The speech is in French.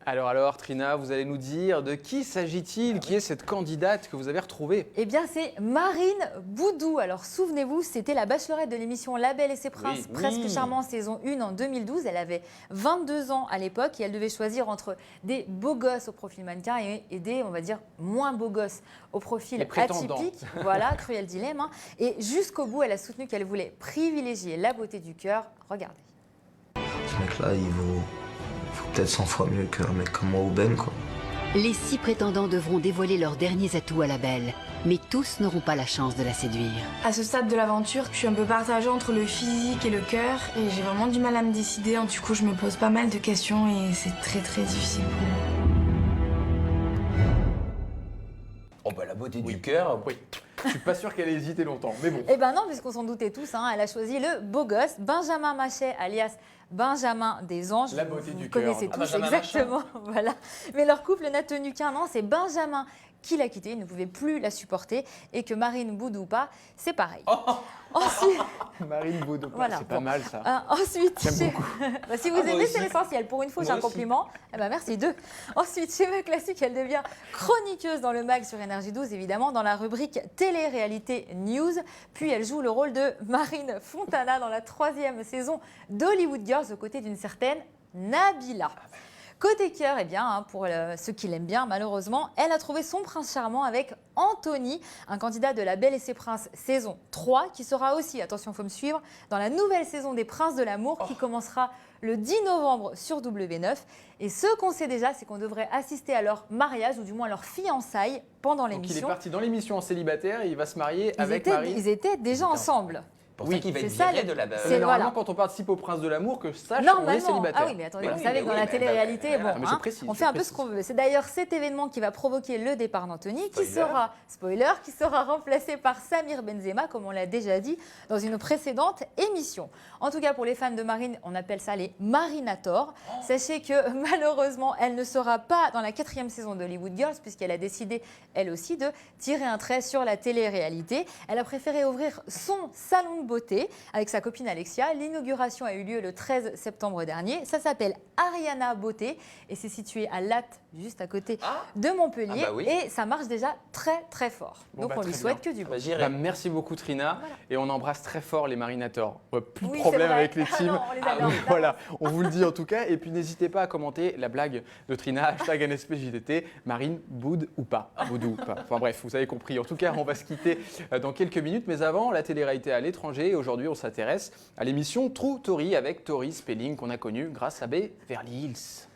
Alors, Trina, vous allez nous dire de qui s'agit-il? Qui est cette candidate que vous avez retrouvée? Eh bien, c'est Marine Boudou. Alors, souvenez-vous, c'était la bachelorette de l'émission La Belle et ses Princes, Oui. presque charmant, saison 1 en 2012. Elle avait 22 ans à l'époque et elle devait choisir entre des beaux gosses au profil mannequin et des, on va dire, moins beaux gosses au profil Les prétendants. atypique. Voilà, cruel dilemme. Et jusqu'au bout, elle a soutenu qu'elle voulait privilégier la beauté du cœur. Regardez. Ce mec-là, il vaut peut-être 100 fois mieux qu'un mec comme moi ou Ben, quoi. Les 6 prétendants devront dévoiler leurs derniers atouts à la belle, mais tous n'auront pas la chance de la séduire. À ce stade de l'aventure, je suis un peu partagée entre le physique et le cœur et j'ai vraiment du mal à me décider. Du coup, je me pose pas mal de questions et c'est très difficile pour moi. Oh bah la beauté du cœur. Oui. Je suis pas sûr qu'elle ait hésité longtemps, mais bon. Eh ben non, puisqu'on s'en doutait tous, elle a choisi le beau gosse, Benjamin Machet, alias Benjamin des Anges. La beauté vous du cœur. connaissez Ah, tous, Benjamin exactement. Voilà. Mais leur couple n'a tenu qu'un an, c'est Benjamin qui l'a quitté, il ne pouvait plus la supporter, et que Marine Boudou pas, c'est pareil. Ensuite, Marine Baudot, Voilà, c'est pas bon. mal ça. ensuite, J'aime beaucoup. Bah, si vous Ah, moi aimez, aussi. c'est l'essentiel. Pour une fois, j'ai Moi un aussi. compliment. Eh ben, merci, 2. Ensuite, schéma classique, elle devient chroniqueuse dans le mag sur Énergie 12, évidemment, dans la rubrique télé-réalité news. Puis, elle joue le rôle de Marine Fontana dans la 3e saison d'Hollywood Girls, aux côtés d'une certaine Nabila. Côté cœur, eh bien, pour ceux qui l'aiment bien, malheureusement, elle a trouvé son prince charmant avec Anthony, un candidat de La Belle et ses Princes saison 3, qui sera aussi, attention, il faut me suivre, dans la nouvelle saison des Princes de l'amour, qui commencera le 10 novembre sur W9. Et ce qu'on sait déjà, c'est qu'on devrait assister à leur mariage, ou du moins leur fiançailles, pendant Donc il est l'émission. parti dans l'émission en célibataire et il va se marier avec Marine. Ils étaient déjà ensemble. Pour Oui, ça qu'il va c'est être ça, viré de la c'est- Mais belle. normalement, voilà. quand on participe au Prince de l'amour, que je sache, on est Normalement. célibataire. Ah oui, mais attendez, Oui, vous savez mais que dans oui, la mais télé-réalité, voilà. bon, Mais je précise, on je fait un peu précise. ce qu'on veut. C'est d'ailleurs cet événement qui va provoquer le départ d'Anthony, qui Spoiler. sera, spoiler, qui sera remplacé par Samir Benzema, comme on l'a déjà dit dans une précédente émission. En tout cas, pour les fans de Marine, on appelle ça les Marinators. Sachez que malheureusement, elle ne sera pas dans la 4e saison d'Hollywood Girls, puisqu'elle a décidé, elle aussi, de tirer un trait sur la télé-réalité. Elle a préféré ouvrir son salon de beauté avec sa copine Alexia. L'inauguration a eu lieu le 13 septembre dernier. Ça s'appelle Ariana Beauté et c'est situé à Latte, juste à côté de Montpellier. Ah bah oui. Et ça marche déjà très fort. Bon, Donc bah, on lui très souhaite bien. que du bon. Bah, j'irai. Bah, merci beaucoup Trina et on embrasse très fort les Marinators. Plus de Oui, problème c'est vrai. avec les Ah teams. non, on les adore, évidemment. Voilà, on vous le dit en tout cas. Et puis n'hésitez pas à commenter la blague de Trina, hashtag NSPJDT, Marine Boud ou pas. Boudou ou pas. Enfin bref, vous avez compris. En tout cas, on va se quitter dans quelques minutes. Mais avant, la télé-réalité à l'étranger. Et aujourd'hui, on s'intéresse à l'émission True Tori avec Tori Spelling qu'on a connue grâce à Beverly Hills.